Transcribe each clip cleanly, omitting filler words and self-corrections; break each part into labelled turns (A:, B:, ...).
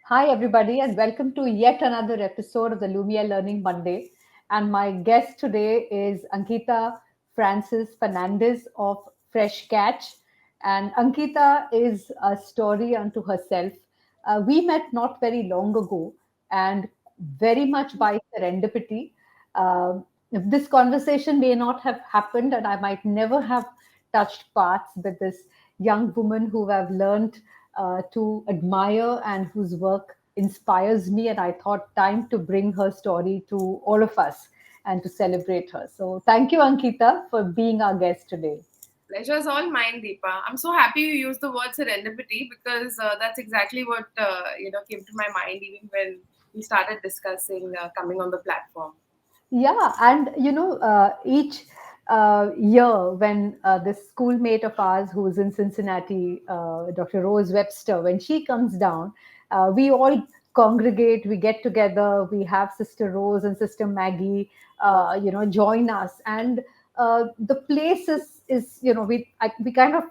A: Hi, everybody, and welcome to yet another episode of the Lumière Learning Monday. And my guest today is Ankita Francis Fernandes of Fresh Catch. And Ankita is a story unto herself. We met not very long ago, and very much by serendipity. This conversation may not have happened, and I might never have touched paths with this young woman who I've learned to admire and whose work inspires me. And I thought time to bring her story to all of us and to celebrate her. So thank you, Ankita, for being our guest today.
B: Pleasure is all mine, Deepa. I'm so happy you used the word serendipity because that's exactly what came to my mind even when we started discussing coming on the platform.
A: Yeah, and each year when this schoolmate of ours who's in Cincinnati, Dr. Rose Webster, when she comes down, we all congregate, we get together, we have Sister Rose and Sister Maggie,
B: Wow.
A: join us, and the place is we kind of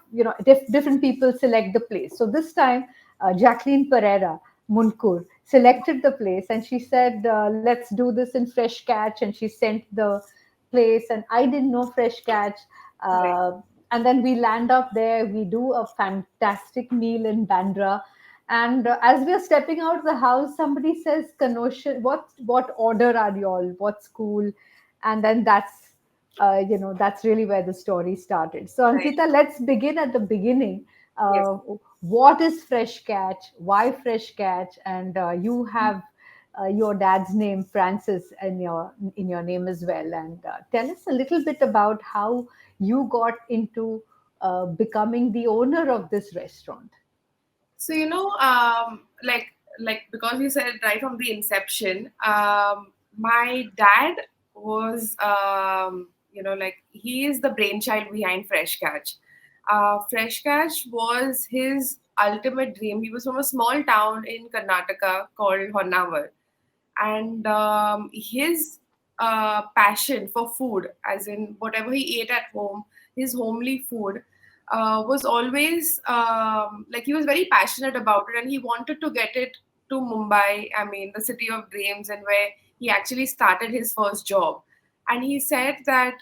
A: different people select the place. So this time, Jacqueline Pereira Munkur selected the place, and she said, let's do this in Fresh Catch, and she sent the place, and I didn't know Fresh Catch.
B: Right.
A: uh, and then we land up there, we do a fantastic meal in Bandra, and as we are stepping out of the house, somebody says, Kanosha, what order are you all, what school? And then that's really where the story started. So
B: Right.
A: Ankita, let's begin at the beginning.
B: Yes.
A: uh, what is Fresh Catch? Why Fresh Catch? And you have your dad's name Francis in your name as well. And tell us a little bit about how you got into becoming the owner of this restaurant.
B: So like because you said right from the inception, my dad was like he is the brainchild behind Fresh Catch. Fresh Catch was his ultimate dream. He was from a small town in Karnataka called Honnavar, and his passion for food, as in whatever he ate at home, his homely food, was always like he was very passionate about it, and he wanted to get it to Mumbai. I mean, the city of dreams, and where he actually started his first job. And he said that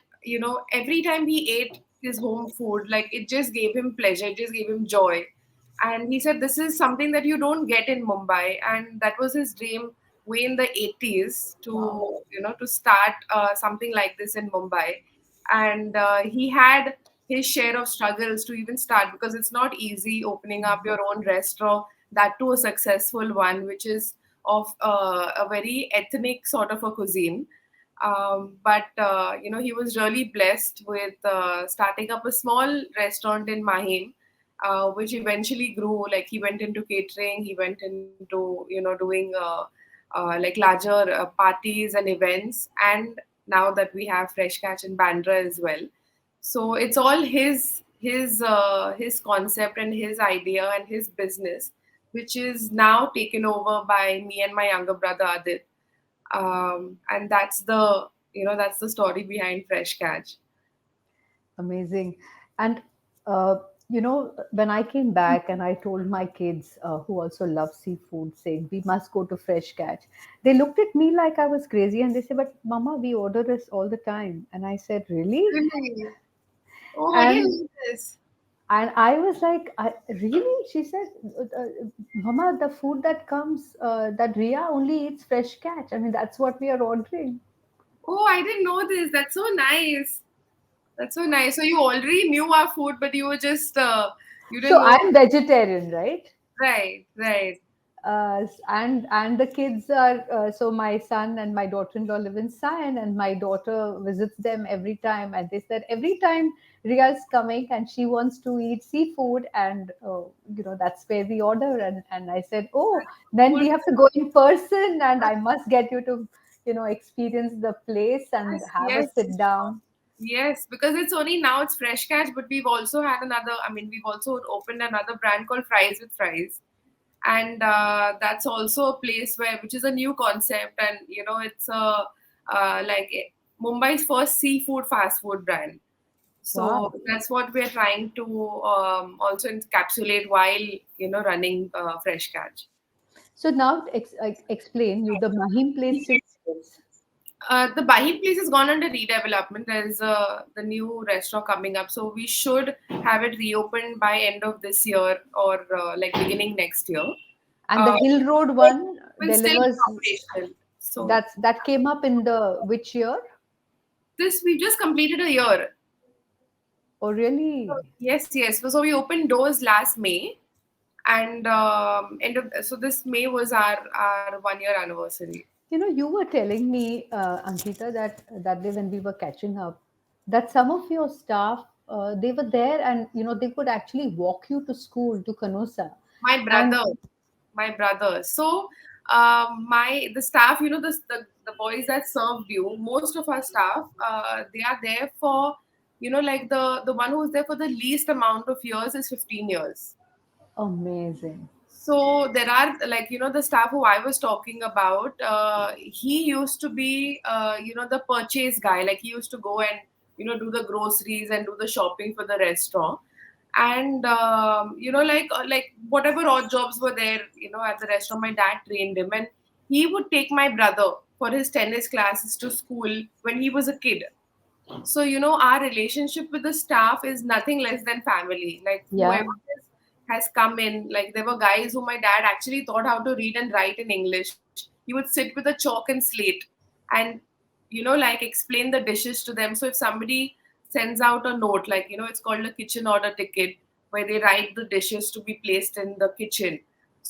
B: every time he ate his home food, like it just gave him pleasure, it just gave him joy. And he said this is something that you don't get in Mumbai, and that was his dream way in the 80s
A: Wow.
B: to start something like this in Mumbai. And he had his share of struggles to even start, because it's not easy opening up your own restaurant, that too a successful one, which is of a very ethnic sort of a cuisine. But he was really blessed with starting up a small restaurant in Mahim, which eventually grew. Like he went into catering, he went into doing like larger parties and events, and now that we have Fresh Catch in Bandra as well. So it's all his concept and his idea and his business, which is now taken over by me and my younger brother Adit. And that's the story behind Fresh Catch.
A: Amazing. And when I came back and I told my kids who also love seafood, saying we must go to Fresh Catch, they looked at me like I was crazy, and they said, "But Mama, we order this all the time." And I said, "Really?"
B: Really? Oh, I didn't
A: And
B: know this.
A: I was like, "Really?" She said, "Mama, the food that comes, that Ria only eats Fresh Catch. I mean, that's what we are ordering."
B: Oh, I didn't know this. That's so nice. That's so nice. So you already knew our food, but you were just you
A: So
B: didn't know.
A: I'm vegetarian, right?
B: Right, right.
A: And the kids are so my son and my daughter-in-law live in Sion, and my daughter visits them every time, and they said every time Ria's coming and she wants to eat seafood, and that's where we order. And I said, oh, then
B: Cool.
A: we have to go in person, and I must get you to experience the place and
B: Yes,
A: have a
B: yes,
A: sit down.
B: yes. Because it's only now it's Fresh Catch, but we've also had another. I mean, we've also opened another brand called Fries with Fries, and that's also a place where, which is a new concept, and it's a like Mumbai's first seafood fast food brand. So
A: Wow.
B: that's what we're trying to also encapsulate while running Fresh Catch.
A: So now explain you the Mahim place still exists.
B: The Bahi place has gone under redevelopment. There's the new restaurant coming up, so we should have it reopened by end of this year or like beginning next year.
A: And the
B: Uh,
A: Hill Road
B: it
A: one
B: will still be
A: delivers.
B: operational. So
A: That came up in the which year?
B: this we just completed a year.
A: Oh,
B: So,
A: really?
B: yes, yes. So we opened doors last May, and end of so this May was our 1 year anniversary.
A: You were telling me, Ankita, that day when we were catching up, that some of your staff they were there, and they could actually walk you to school to Canossa,
B: My
A: and
B: brother, my brother. So my the staff, the boys that served you, most of our staff, they are there for, like the one who's there for the least amount of years is 15 years.
A: amazing.
B: So there are, like, the staff who I was talking about. He used to be the purchase guy. Like, he used to go and do the groceries and do the shopping for the restaurant. And like whatever odd jobs were there at the restaurant, my dad trained him, and he would take my brother for his tennis classes to school when he was a kid. So, our relationship with the staff is nothing less than family. Like,
A: Yeah,
B: whoever has come in, like, there were guys who my dad actually taught how to read and write in English. He would sit with a chalk and slate and, like, explain the dishes to them. So, if somebody sends out a note, like, it's called a kitchen order ticket, where they write the dishes to be placed in the kitchen.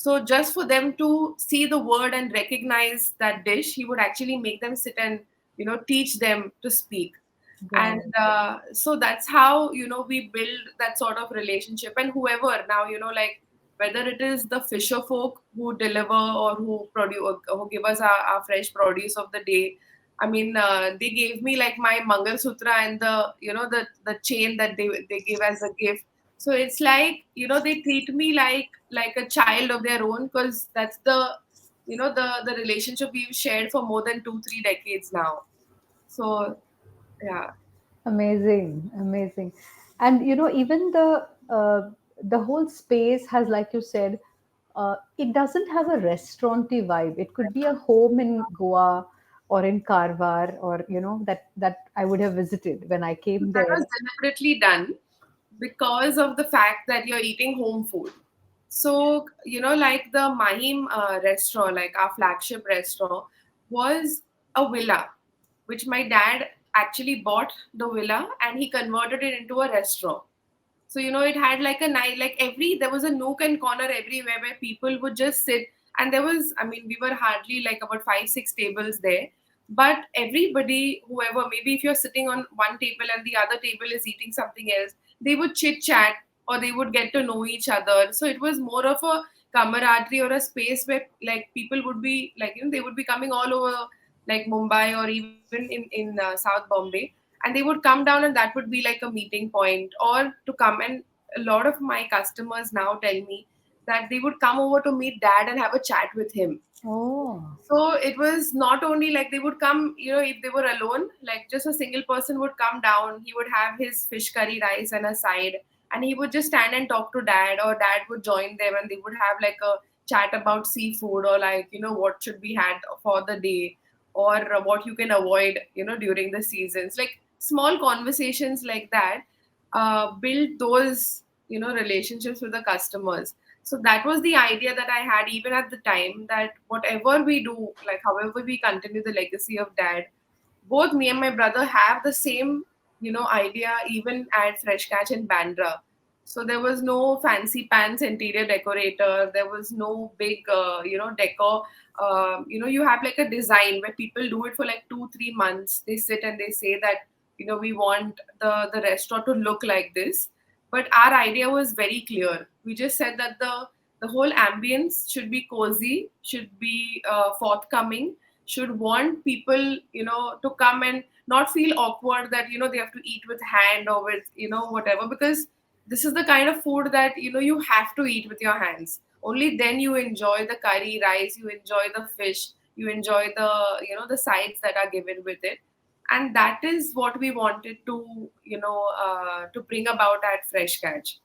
B: So, just for them to see the word and recognize that dish, he would actually make them sit and, teach them to speak.
A: got
B: And
A: it.
B: so that's how we build that sort of relationship. And whoever now, like, whether it is the fisher folk who deliver or who produce, who give us our fresh produce of the day. I mean, they gave me like my Mangal Sutra and the chain that they give as a gift. So it's like, they treat me like a child of their own, because that's the relationship we've shared for more than 2-3 decades now. So yeah.
A: Amazing, amazing. And even the whole space has, like you said, it doesn't have a restauranty vibe. It could be a home in Goa or in Karwar, or that I would have visited when I came
B: That was
A: there.
B: deliberately done because of the fact that you're eating home food. So, like the Mahim restaurant, like our flagship restaurant, was a villa, which my dad actually bought the villa and he converted it into a restaurant. So, it had like a night, like there was a nook and corner everywhere where people would just sit. And there was, I mean, we were hardly like about 5-6 tables there. But everybody, whoever, maybe if you're sitting on one table and the other table is eating something else, they would chit chat or they would get to know each other. So it was more of a camaraderie or a space where like people would be like, they would be coming all over like Mumbai or even in South Bombay, and they would come down and that would be like a meeting point or to come. And a lot of my customers now tell me that they would come over to meet dad and have a chat with him.
A: Oh,
B: So it was not only like they would come, if they were alone, like just a single person would come down, he would have his fish curry rice and a side, and he would just stand and talk to dad, or dad would join them and they would have like a chat about seafood or like, what should be had for the day, or what you can avoid, during the seasons. Like small conversations like that build those, relationships with the customers. So that was the idea that I had even at the time, that whatever we do, like however we continue the legacy of dad, both me and my brother have the same, idea even at Fresh Catch in Bandra. So there was no fancy pants interior decorator. There was no big, decor. You have like a design where people do it for like 2-3 months. They sit and they say that, we want the restaurant to look like this. But our idea was very clear. We just said that the whole ambience should be cozy, should be forthcoming, should want people, to come and not feel awkward that, they have to eat with hand or with, whatever, because this is the kind of food that, you have to eat with your hands. Only then you enjoy the curry rice, you enjoy the fish, you enjoy the, the sides that are given with it. And that is what we wanted to, to bring about at Fresh Catch.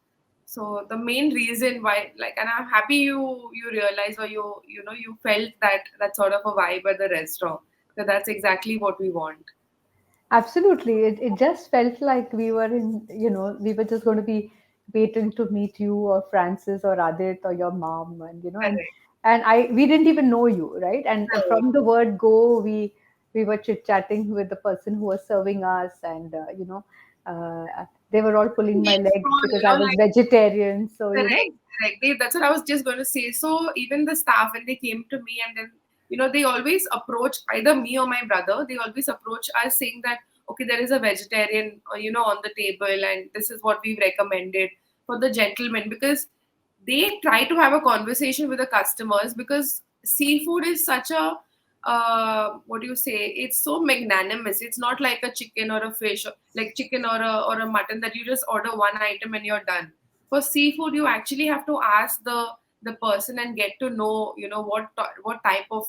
B: So the main reason why, like, and I'm happy you realize, or you felt that sort of a vibe at the restaurant. So that's exactly what we want.
A: Absolutely. It just felt like we were in, we were just going to be waiting to meet you or Francis or Adit or your mom, and
B: Correct.
A: we didn't even know you, right? And
B: Right.
A: from the word go, we were chit chatting with the person who was serving us, and they were all pulling my
B: They
A: leg
B: saw,
A: because I was
B: like,
A: vegetarian. So
B: correct, correct. That's what I was just going to say. So even the staff, when they came to me, and then they always approach either me or my brother. They always approach us saying that, okay, there is a vegetarian, on the table, and this is what we've recommended for the gentlemen, because they try to have a conversation with the customers, because seafood is such a what do you say? It's so magnanimous. It's not like a chicken or a fish, like chicken or a mutton, that you just order one item and you're done. For seafood, you actually have to ask the person and get to know, what type of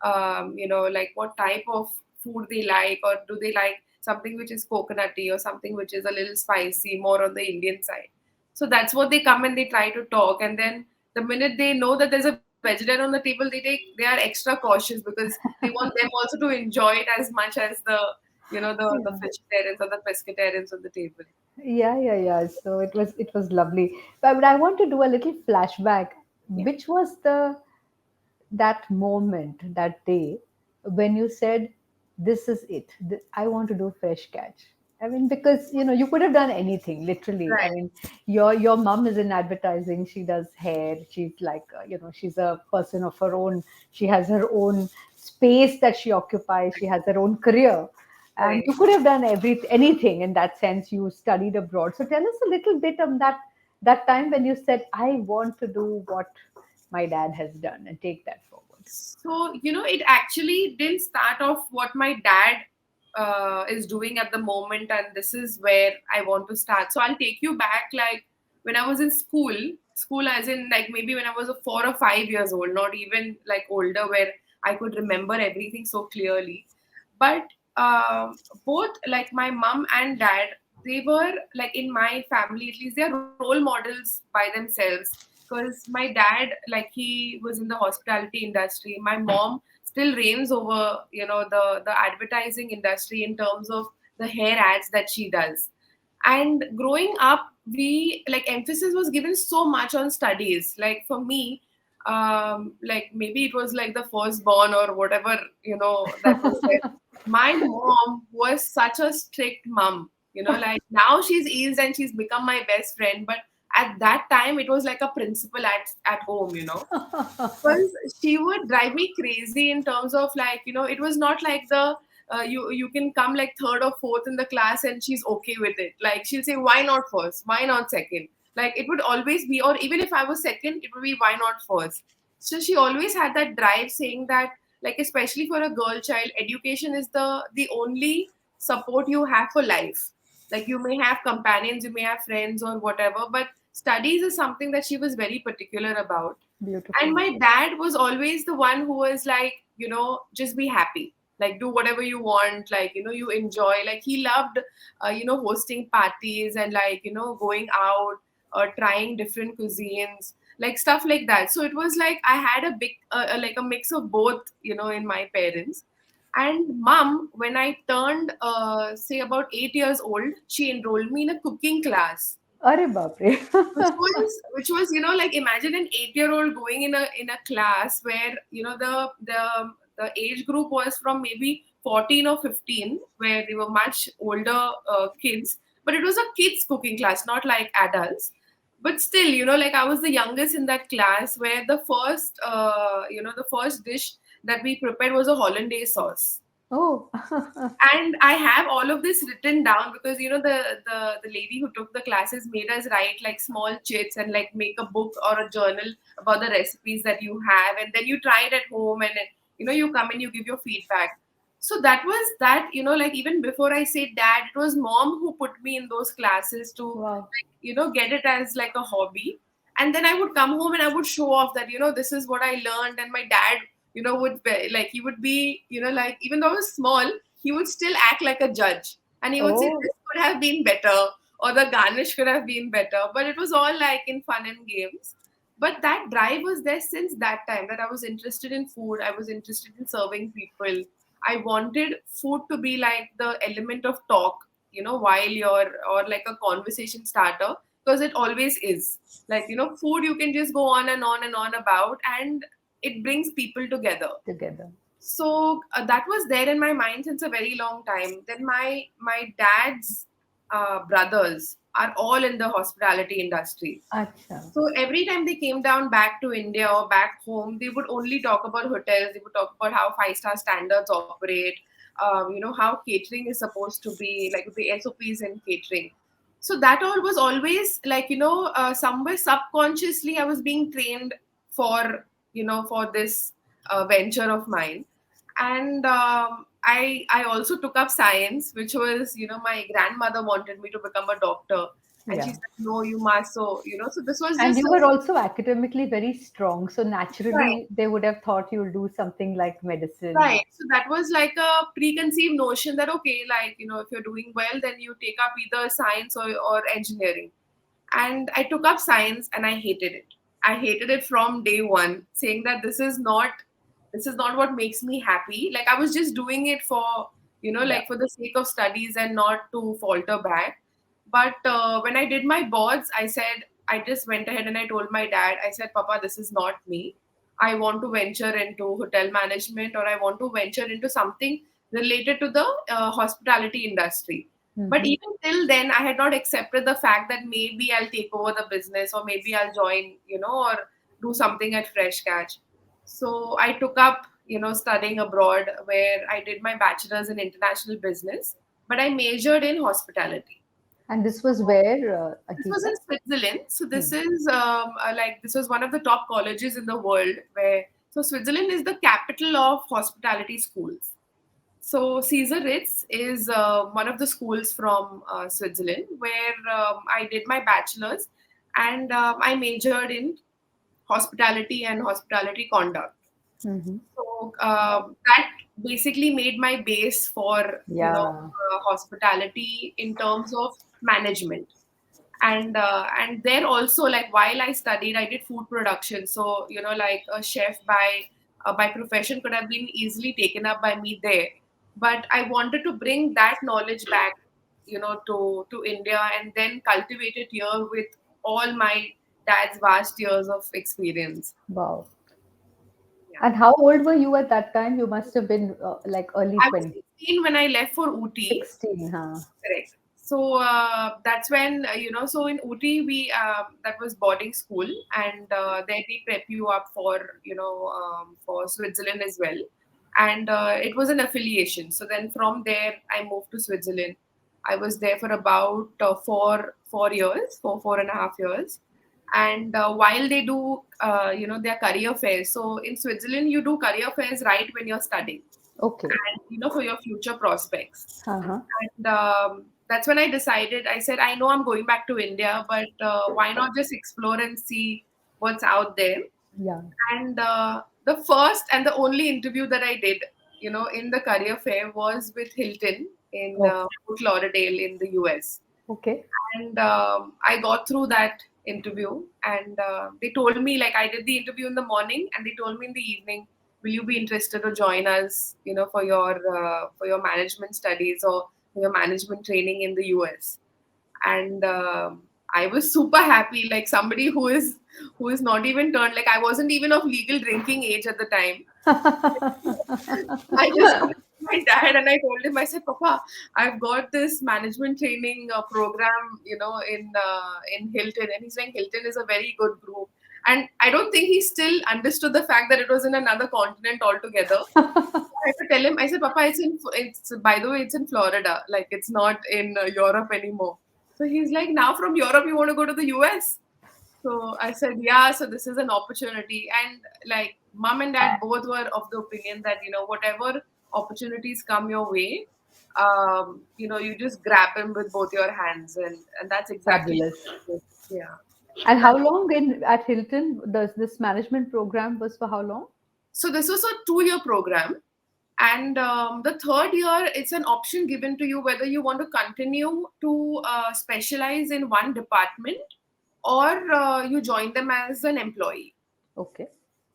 B: like what type of food they like, or do they like something which is coconutty or something which is a little spicy, more on the Indian side. So that's what they come and they try to talk, and then the minute they know that there's a vegetarian on the table, they are extra cautious, because they want them also to enjoy it as much as the
A: yeah.
B: vegetarians or the pescatarians on the table.
A: Yeah. So it was lovely. But I want to do a little flashback.
B: Yeah.
A: Which was the that moment, that day, when you said, "This is it. I want to do fresh catch." I mean, because you could have done anything, literally. I
B: Right.
A: mean, your mom is in advertising. She does hair. She's like, she's a person of her own. She has her own space that she occupies. She has her own career, and
B: Right.
A: you could have done anything in that sense. You studied abroad. So tell us a little bit of that time when you said, "I want to do what my dad has done," and take that forward.
B: So, it actually didn't start off what my dad is doing at the moment, and this is where I want to start. So, I'll take you back, like when I was in school as in, like, maybe when I was a 4 or 5 years old, not even like older, where I could remember everything so clearly. But both, like, my mom and dad, they were, like, in my family, at least, they're role models by themselves, because my dad, like, he was in the hospitality industry. My mom still reigns over, the advertising industry in terms of the hair ads that she does. And growing up, we, like, emphasis was given so much on studies. Like, for me, like, maybe it was like the firstborn or whatever, that they said. My mom was such a strict mom, like, now she's eased and she's become my best friend, but at that time it was like a principal at home, because she would drive me crazy in terms of, like, it was not like the you can come like third or fourth in the class and she's okay with it. Like, she'll say, why not first, why not second? Like, it would always be, or even if I was second, it would be, why not first? So she always had that drive, saying that, like, especially for a girl child, education is the only support you have for life. Like, you may have companions, you may have friends or whatever, but studies is something that she was very particular about. And
A: Beautiful.
B: my dad was always the one who was like, just be happy, like, do whatever you want, like, you enjoy. Like, he loved hosting parties, and, like, going out or trying different cuisines, like, stuff like that. So it was like I had a big like a mix of both, in my parents. And mom, when I turned say about 8 years old, she enrolled me in a cooking class,
A: Arre baapre.
B: which was like, imagine an 8-year old going in a class where, the age group was from maybe 14 or 15, where they were much older kids, but it was a kids cooking class, not like adults. But still, like, I was the youngest in that class, where the first dish that we prepared was a hollandaise sauce.
A: Oh.
B: And I have all of this written down, because the lady who took the classes made us write like small chits, and like make a book or a journal about the recipes that you have, and then you try it at home, and then, you come and you give your feedback. So that was that, like, even before I say dad, it was mom who put me in those classes to,
A: Wow.
B: like, get it as like a hobby. And then I would come home and I would show off that, this is what I learned. And my dad, would be, like, he would be, like, even though I was small, he would still act like a judge, and he would say,
A: Oh.
B: this could have been better, or the garnish could have been better. But it was all like in fun and games. But that drive was there since that time, that I was interested in food. I was interested in serving people. I wanted food to be like the element of talk, while you're, or like a conversation starter, because it always is. Like, food you can just go on and on and on about, and it brings people together.
A: Together.
B: So that was there in my mind since a very long time. Then my dad's brothers are all in the hospitality industry.
A: Acha.
B: So every time they came down back to India or back home, they would only talk about hotels. They would talk about how five-star standards operate. How catering is supposed to be, like the SOPs in catering. So that all was always like, somewhere subconsciously I was being trained for, for this venture of mine. And I also took up science, which was, my grandmother wanted me to become a doctor. And she
A: Yeah.
B: said, no, you must. So, so this was
A: And
B: just
A: you were also academically very strong. So
B: right.
A: naturally, they would have thought you'll do something like medicine.
B: Right. So that was like a preconceived notion that, okay, like, if you're doing well, then you take up either science or engineering. And I took up science and I hated it. I hated it from day one, saying that this is not what makes me happy. Like I was just doing it for,
A: Yeah.
B: like for the sake of studies and not to falter back. But when I did my boards, I just went ahead and I told my dad, I said, Papa, this is not me. I want to venture into hotel management, or I want to venture into something related to the hospitality industry. But
A: Hmm.
B: even till then, I had not accepted the fact that maybe I'll take over the business, or maybe I'll join, or do something at Fresh Catch. So I took up, studying abroad, where I did my bachelor's in international business, but I majored in hospitality.
A: And this was
B: So
A: where,
B: this was in
A: Ankita?
B: Switzerland. So
A: Hmm.
B: this was one of the top colleges in the world. So Switzerland is the capital of hospitality schools. So Caesar Ritz is one of the schools from Switzerland, where I did my bachelor's, and I majored in hospitality and hospitality conduct.
A: Hmm.
B: So that basically made my base for,
A: Yeah.
B: hospitality in terms of management. And there also, like while I studied, I did food production. So like a chef by profession could have been easily taken up by me there, but I wanted to bring that knowledge back, to India, and then cultivate it here with all my dad's vast years of experience.
A: Wow.
B: Yeah.
A: And how old were you at that time? You must have been like early
B: I was
A: 20,
B: 16 when I left for Ooty.
A: 16, huh?
B: Correct. So that's when, so in Ooty, that was boarding school, and there they prep you up for, for Switzerland as well. And it was an affiliation. So then from there, I moved to Switzerland. I was there for about 4 years, 4.5 years. And while they do, their career fairs. So in Switzerland, you do career fairs right when you're studying,
A: Okay.
B: and, for your future prospects.
A: Uh-huh.
B: And that's when I decided, I said, I know I'm going back to India, but why not just explore and see what's out there?
A: Yeah.
B: And the first and the only interview that I did, in the career fair was with Hilton in
A: Oh,
B: Fort Lauderdale in the US.
A: okay.
B: And I got through that interview, and they told me, like, I did the interview in the morning, and they told me in the evening, will you be interested to join us, for your management studies or for your management training in the US? And I was super happy, like somebody who is not even turned, like I wasn't even of legal drinking age at the time. I just called my dad and I told him, I said, Papa, I've got this management training program, in Hilton. And he's like, Hilton is a very good group. And I don't think he still understood the fact that it was in another continent altogether. I had to tell him, I said, Papa, it's by the way, it's in Florida. Like, it's not in Europe anymore. So he's like, now from Europe, you want to go to the US? So I said, yeah, so this is an opportunity. And like mom and dad both were of the opinion that, whatever opportunities come your way, you just grab them with both your hands. And that's exactly
A: Fabulous.
B: what I did. Yeah.
A: And
B: That,
A: how long in at Hilton? This management program was for how long?
B: so this was a 2-year program. And the third year, it's an option given to you whether you want to continue to specialize in one department, or you join them as an employee.
A: Okay.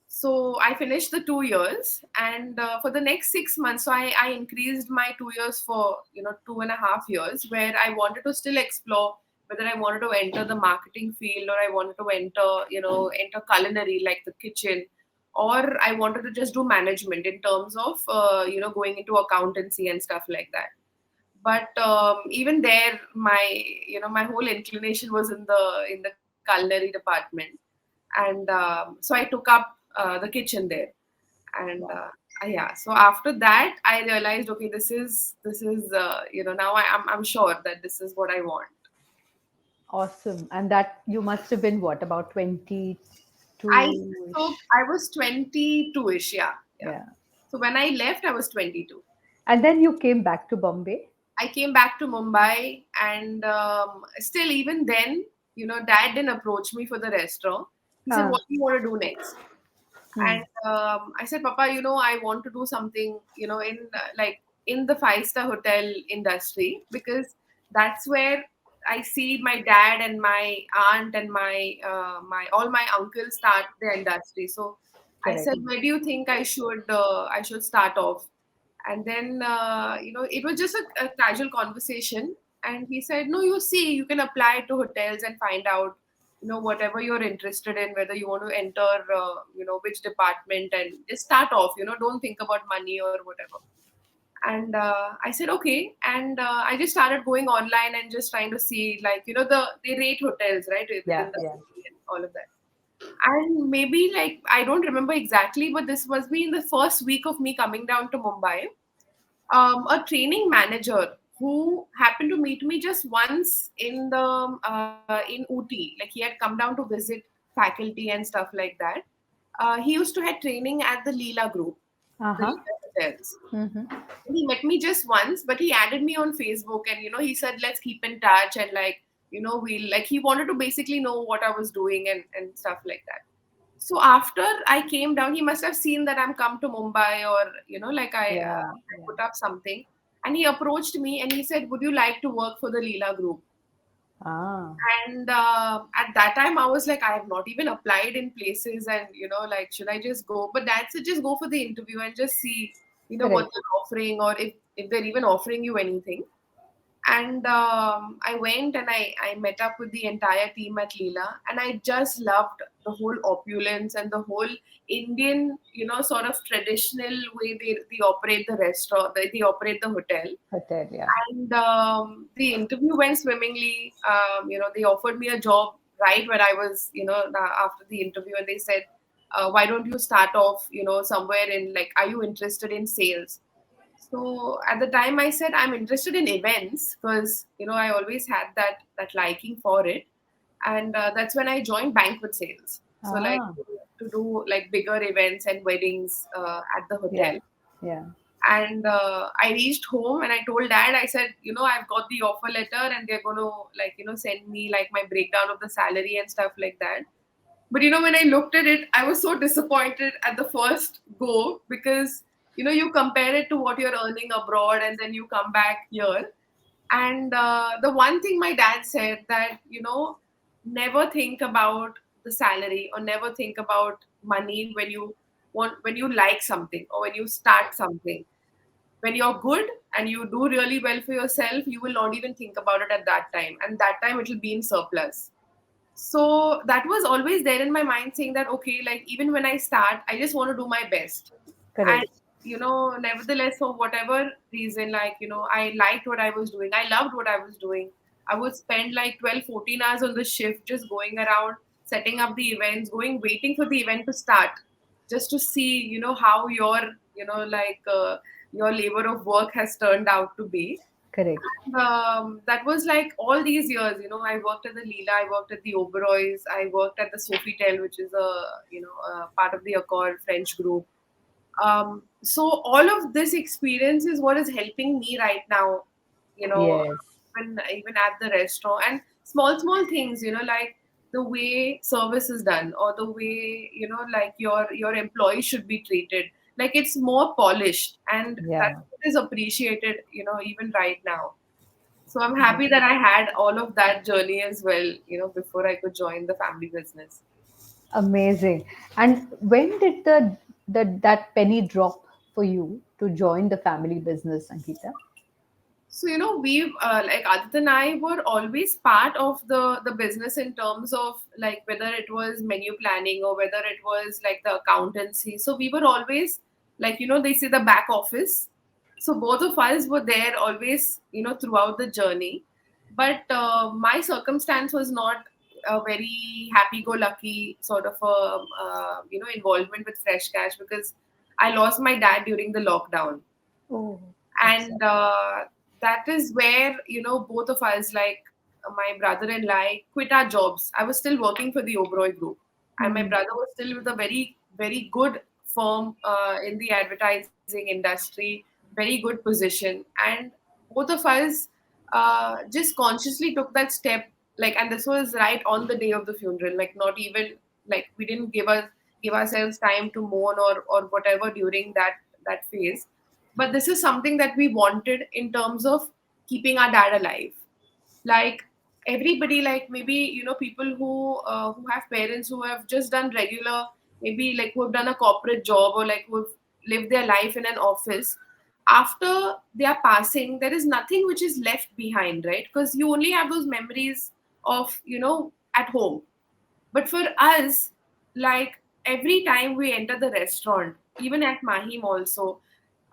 B: So I finished the 2 years, and for the next 6 months, so I increased my 2 years for 2.5 years, where I wanted to still explore whether I wanted to enter the marketing field, or I wanted to enter culinary, like the kitchen, or I wanted to just do management in terms of going into accountancy and stuff like that. But even there, my whole inclination was in the culinary department, and so I took up the kitchen there. And
A: Wow.
B: yeah, so after that I realized, okay, this is now I'm sure that this is what I want.
A: Awesome. And that you must have been what, about
B: I
A: 22-ish?
B: so I was 22ish, yeah, yeah.
A: Yeah.
B: So when I left, I was 22.
A: And then you came back to Bombay?
B: I came back to Mumbai, and still, even then, Dad didn't approach me for the restaurant. He said,
A: Ah.
B: "What do you want to do next?"
A: Hmm.
B: And I said, "Papa, I want to do something, in the five-star hotel industry, because that's where I see my dad and my aunt and my all my uncles start their industry." So I
A: Correct.
B: said, "Where do you think I should start off?" And then it was just a casual conversation, and he said, "No, you see, you can apply to hotels and find out, whatever you're interested in, whether you want to enter which department, and just start off, don't think about money or whatever." And I said okay, and I just started going online and just trying to see, like, they rate hotels, right,
A: Yeah,
B: within the
A: yeah.
B: city and all of that. And maybe, like, I don't remember exactly, but this must be in the first week of me coming down to Mumbai. A training manager who happened to meet me just once in Ooty. Like, he had come down to visit faculty and stuff like that. He used to have training at the Leela Group, the
A: Uh-huh.
B: Leela Hotels.
A: Mm-hmm.
B: He met me just once, but he added me on Facebook, and he said, "Let's keep in touch," and, like, we'll, like, he wanted to basically know what I was doing and stuff like that. So after I came down, he must have seen that I'm come to Mumbai, or like,
A: Yeah,
B: I
A: yeah.
B: put up something, and he approached me and he said, "Would you like to work for the Leela Group?"
A: Ah,
B: And at that time, I was like, I have not even applied in places, and like, should I just go? But Dad said, just go for the interview and just see, what
A: correct.
B: they're offering, or if they're even offering you anything. And I went, and I met up with the entire team at Leela, and I just loved the whole opulence and the whole Indian, sort of traditional way they operate the restaurant, they operate the hotel.
A: Hotel, yeah.
B: And the interview went swimmingly. They offered me a job right when I was, after the interview, and they said, "Why don't you start off, somewhere in, like, are you interested in sales?" So at the time, I said I'm interested in events, because I always had that liking for it, and that's when I joined banquet sales. So, like,
A: Ah,
B: to do, like, bigger events and weddings at the
A: yeah,
B: hotel.
A: yeah.
B: And I reached home and I told Dad, I said, I've got the offer letter, and they're going to, like, send me, like, my breakdown of the salary and stuff like that. But when I looked at it, I was so disappointed at the first go, because you compare it to what you're earning abroad, and then you come back here. And the one thing my dad said, that never think about the salary, or never think about money when you like something, or when you start something. When you're good and you do really well for yourself, you will not even think about it at that time, and that time it will be in surplus. So that was always there in my mind, saying that, okay, like, even when I start, I just want to do my best. And
A: Correct.
B: nevertheless, for whatever reason, like, I liked what I was doing, I loved what I was doing. I would spend like 12, 14 hours on the shift, just going around, setting up the events, going, waiting for the event to start, just to see, how your labor of work has turned out to be.
A: Correct.
B: That was like all these years. I worked at the Leela, I worked at the Oberoi's, I worked at the Sofitel, which is a part of the Accor French group. So all of this experience is what is helping me right now, you know,
A: Yes.
B: even at the restaurant, and small things, like the way service is done, or the way, like, your employee should be treated. like it's more polished, and that
A: Yeah.
B: is appreciated, even right now. So I'm happy that I had all of that journey as well, before I could join the family business.
A: Amazing. And when did that penny drop for you to join the family business, Ankita?
B: So, we like Adit and I were always part of the business in terms of like whether it was menu planning or whether it was like the accountancy. So we were always like, they say the back office. So both of us were there always, throughout the journey. But my circumstance was not a very happy-go-lucky sort of a involvement with Fresh Cash, because I lost my dad during the lockdown.
A: Oh, that's
B: And that is where, both of us, like my brother and I, quit our jobs. I was still working for the Oberoi group, and my
A: sad.
B: brother was still with a very very good firm in the advertising industry, very good position. And both of us just consciously took that step, like, and this was right on the day of the funeral, like not even, like we didn't give ourselves time to mourn or whatever during that phase. But this is something that we wanted in terms of keeping our dad alive. Like everybody, like maybe, people who have parents who have just done regular, maybe like who have done a corporate job, or like who have lived their life in an office. After their passing, there is nothing which is left behind, right? Because you only have those memories of, at home. But for us, like every time we enter the restaurant, even at Mahim also,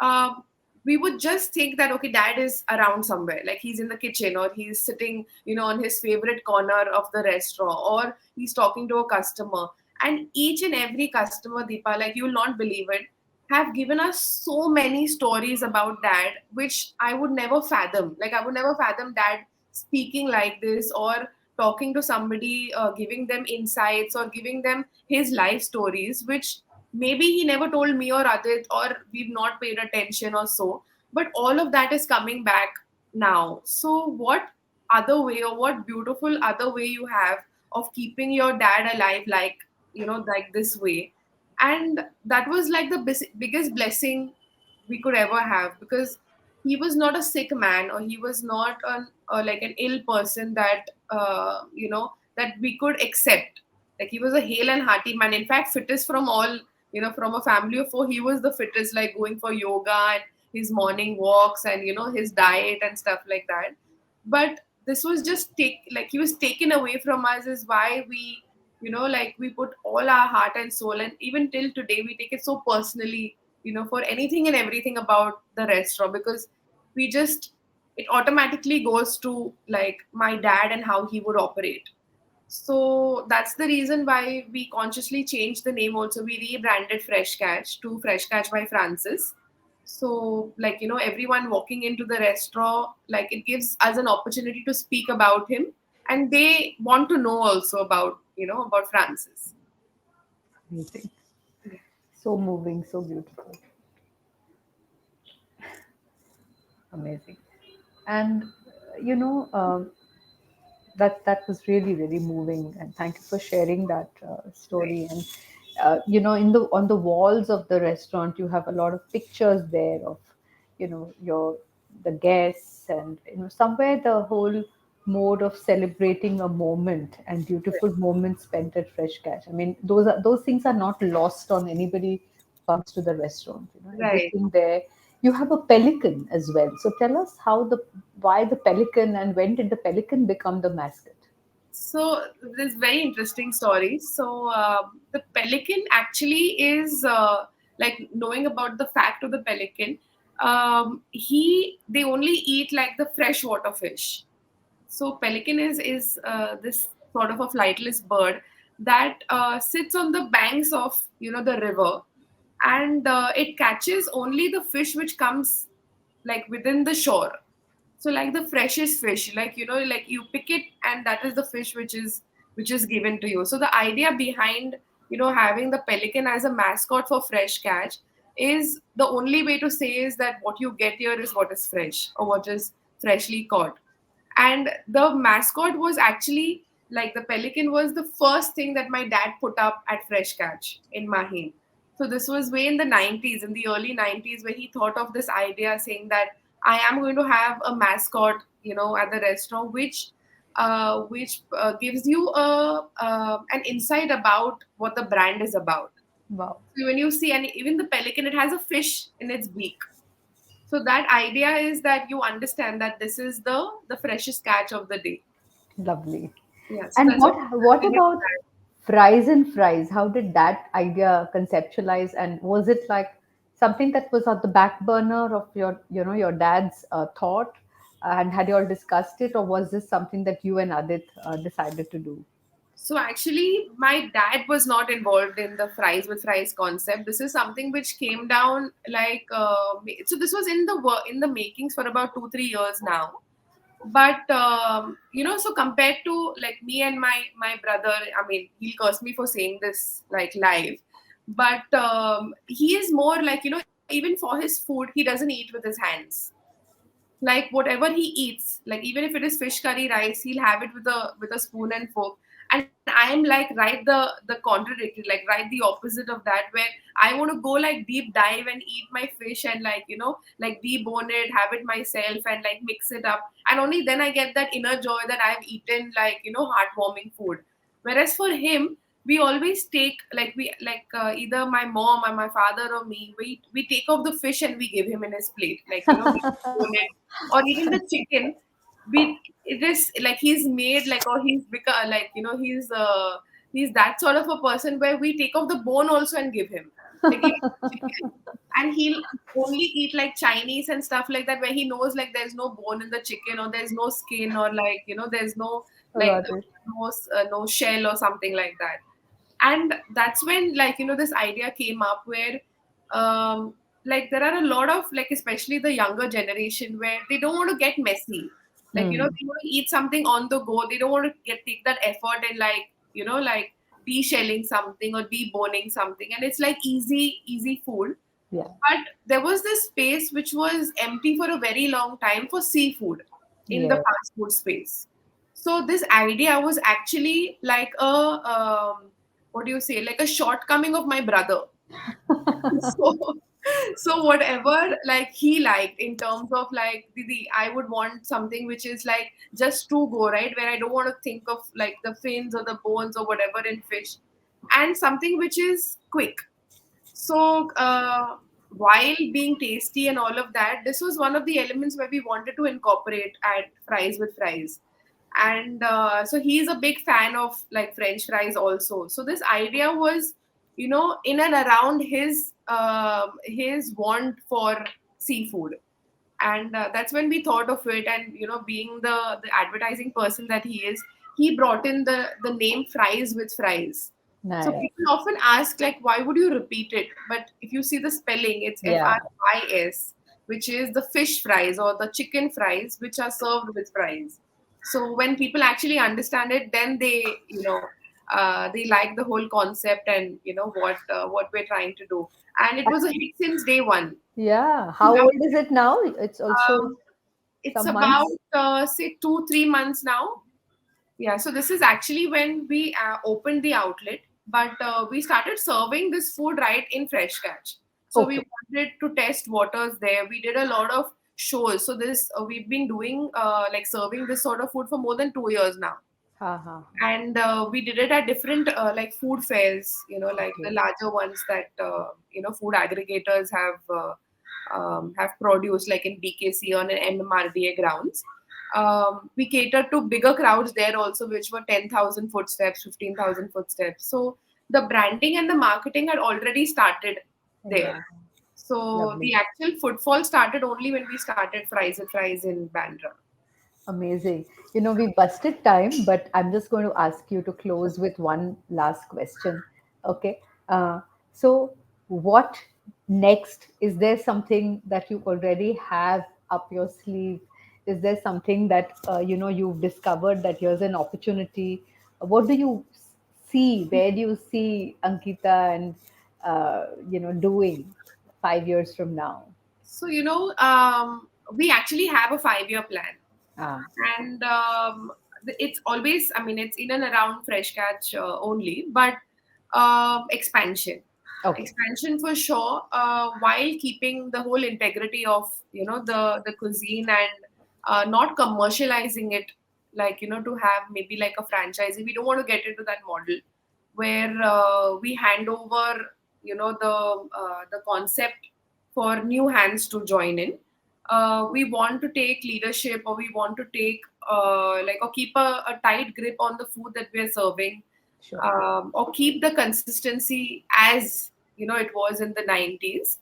B: um, we would just think that okay, dad is around somewhere, like he's in the kitchen, or he's sitting, on his favorite corner of the restaurant, or he's talking to a customer. And each and every customer, Deepa, like you will not believe it, have given us so many stories about dad, which I would never fathom. Like I would never fathom dad speaking like this, or talking to somebody, giving them insights or giving them his life stories, which maybe he never told me or Adit, or we've not paid attention or so. But all of that is coming back now. So, what other way, or what beautiful other way you have of keeping your dad alive, like, like this way? And that was like the biggest blessing we could ever have, because he was not a sick man, or he was not like an ill person that that we could accept. Like he was a hale and hearty man, in fact fittest from all, from a family of four, he was the fittest, like going for yoga and his morning walks, and his diet and stuff like that. But this was just take, like he was taken away from us, is why we, like we put all our heart and soul, and even till today we take it so personally, for anything and everything about the restaurant, because we just, it automatically goes to like my dad and how he would operate. So that's the reason why we consciously changed the name also. We rebranded Fresh Catch to Fresh Catch by Francis. So, like, everyone walking into the restaurant, like, it gives us an opportunity to speak about him. And they want to know also about, about Francis.
A: Amazing. So moving, so beautiful. Amazing. And that was really really moving, and thank you for sharing that
B: Right.
A: story. And in the on the walls of the restaurant you have a lot of pictures there of your the guests, and somewhere the whole mode of celebrating a moment and beautiful moments spent at Fresh Catch. I mean, those things are not lost on anybody who comes to the restaurant.
B: Right.
A: Everything there. You have a pelican as well. So tell us why the pelican, and when did the pelican become the mascot?
B: So this very interesting story. So the pelican actually is like knowing about the fact of the pelican. They only eat like the freshwater fish. So pelican is this sort of a flightless bird that sits on the banks of the river, and it catches only the fish which comes like within the shore. So like the freshest fish, like like you pick it, and that is the fish which is given to you. So the idea behind having the pelican as a mascot for Fresh Catch is the only way to say is that what you get here is what is fresh, or what is freshly caught. And the mascot was actually like the pelican was the first thing that my dad put up at Fresh Catch in Mahim. So this was way in the 90s, in the early 90s, where he thought of this idea saying that I am going to have a mascot, at the restaurant, which gives you an insight about what the brand is about.
A: Wow.
B: So when you see, and even the pelican, it has a fish in its beak. So that idea is that you understand that this is the freshest catch of the day.
A: Lovely.
B: Yeah. So
A: And
B: that's
A: what about fries and fries? How did that idea conceptualize? And was it like something that was on the back burner of your dad's thought? And had you all discussed it, or was this something that you and Adit decided to do?
B: So actually, my dad was not involved in the fries with fries concept. This is something which came down like so. This was in the in the makings for about 2-3 years now. But so compared to like me and my brother, I mean, he'll curse me for saying this like live, but he is more like even for his food, he doesn't eat with his hands. Like whatever he eats, like even if it is fish curry rice, he'll have it with a spoon and fork. And I am like the contradictory, like right the opposite of that, where I want to go like deep dive and eat my fish and like like debone it, have it myself and like mix it up, and only then I get that inner joy that I've eaten like heartwarming food. Whereas for him, we always take like we like either my mom or my father or me, we take off the fish and we give him in his plate, like we bone it. Or even the chicken, we it is like he's made like, or he's become like he's that sort of a person where we take off the bone also and give him, like even chicken. And he'll only eat like Chinese and stuff like that, where he knows like there's no bone in the chicken, or there's no skin, or like there's no like
A: Got it.
B: no shell or something like that. And that's when like this idea came up where like there are a lot of like, especially the younger generation, where they don't want to get messy. Like
A: Hmm.
B: they want to eat something on the go. They don't want to take that effort and like like de-shelling something or deboning something, and it's like easy food.
A: Yeah.
B: But there was this space which was empty for a very long time for seafood in the
A: Yeah.
B: fast food space. So this idea was actually like a what do you say, like a shortcoming of my brother. So, so whatever like he liked in terms of like Didi, I would want something which is like just to go right, where I don't want to think of like the fins or the bones or whatever in fish, and something which is quick. So, while being tasty and all of that, this was one of the elements where we wanted to incorporate at Fries with Fries. And so he's a big fan of like French fries also. So this idea was, in and around his want for seafood. And that's when we thought of it. And being the advertising person that he is, he brought in the name Fries with Fries. So
A: Nice.
B: people often ask like, why would you repeat it? But if you see the spelling, it's
A: Yeah.
B: FRIS, which is the fish fries or the chicken fries, which are served with fries. So when people actually understand it, then they like the whole concept and what we're trying to do. And it was a hit since day one.
A: Yeah. How old is it now? It's also
B: Um, it's
A: some
B: about
A: months.
B: say 2-3 months now. Yeah, so this is actually when we opened the outlet, but we started serving this food right in Fresh Catch. So we
A: Okay.
B: wanted to test waters there. We did a lot of shows. So this we've been doing like serving this sort of food for more than 2 years now,
A: Ha ha.
B: and we did it at different like food fairs. Like the
A: Okay.
B: larger ones that food aggregators have produced, like in BKC on an MMRDA grounds. We catered to bigger crowds there also, which were 10,000 footsteps, 15,000 footsteps. So the branding and the marketing had already started there.
A: Yeah.
B: So
A: Lovely.
B: the actual footfall started only when we started Fries with Fries in Bandra.
A: Amazing. We busted time, but I'm just going to ask you to close with one last question. Okay. So, what next? Is there something that you already have up your sleeve? Is there something that you've discovered that here's an opportunity? What do you see? Where do you see Ankita and doing 5 years from now?
B: So, we actually have a 5-year plan.
A: Ah,
B: And it's always, I mean, it's in and around Fresh Catch only, but expansion.
A: Okay.
B: Expansion for sure, while keeping the whole integrity of the cuisine, and not commercializing it, like to have maybe like a franchisee. We don't want to get into that model where we hand over the concept for new hands to join in. We want to take leadership, or we want to take or keep a tight grip on the food that we are serving,
A: Sure.
B: or keep the consistency as it was in the 90s.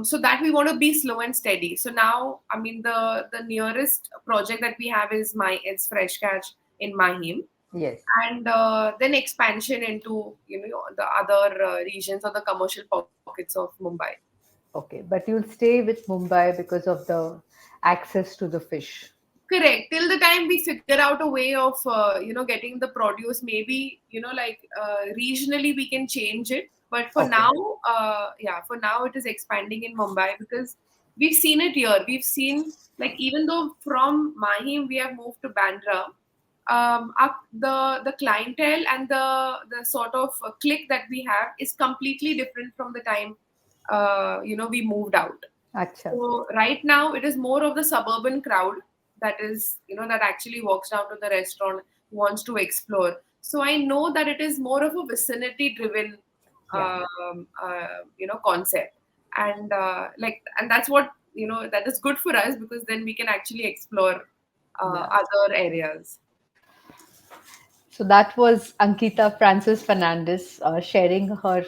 B: So that we want to be slow and steady. So now, I mean, the nearest project that we have is Fresh Catch in Mahim,
A: Yes.
B: and then expansion into the other regions or the commercial pockets of Mumbai.
A: Okay. But you'll stay with Mumbai because of the access to the fish.
B: Correct. Till the time we figure out a way of getting the produce, maybe regionally we can change it. But for
A: Okay.
B: now, yeah, for now it is expanding in Mumbai, because we've seen it here. We've seen, like, even though from Mahim we have moved to Bandra, the clientele and the sort of click that we have is completely different from the time we moved out.
A: Acha.
B: So right now it is more of the suburban crowd that is, that actually walks down to the restaurant, wants to explore. So I know that it is more of a vicinity driven,
A: Yeah.
B: concept, and and that's what that is good for us, because then we can actually explore
A: Yeah.
B: other areas.
A: So that was Ankita Francis Fernandes sharing her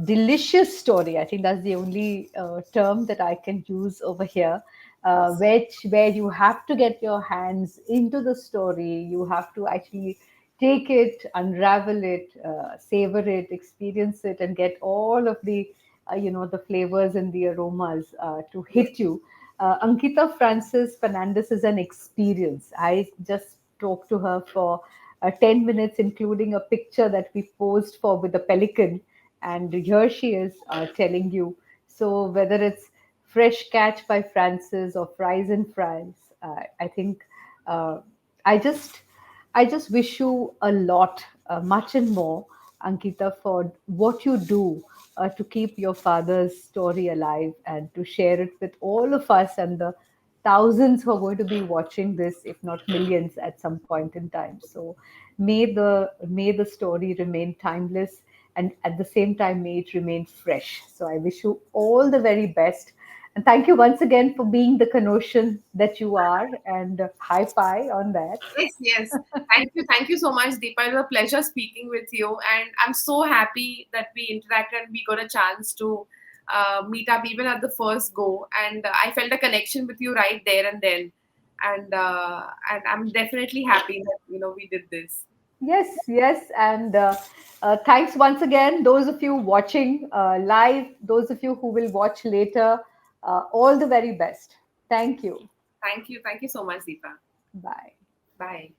A: delicious story. I think that's the only term that I can use over here, where you have to get your hands into the story. You have to actually take it, unravel it, savor it, experience it, and get all of the the flavors and the aromas to
B: Yes.
A: hit you. Ankita Francis Fernandes is an experience. I just talked to her for 10 minutes, including a picture that we posed for with the pelican. And here she is telling you. So, whether it's Fresh Catch by Francis or Fries and Fries, I think uh, I just I just wish you a lot, much and more, Ankita, for what you do to keep your father's story alive and to share it with all of us and the thousands who are going to be watching this, if not millions, at some point in time. So may the story remain timeless, and at the same time may it remain fresh. So I wish you all the very best. And thank you once again for being the Canossian that you are, and high five on that.
B: Yes, yes. Thank you so much, Deepa. It was a pleasure speaking with you, and I'm so happy that we interacted and we got a chance to meet up even at the first go. And I felt a connection with you right there and then, and I'm definitely happy that we did this.
A: Yes, yes. And thanks once again, those of you watching live, those of you who will watch later, all the very best. Thank you.
B: Thank you so much, Deepa.
A: Bye.
B: Bye.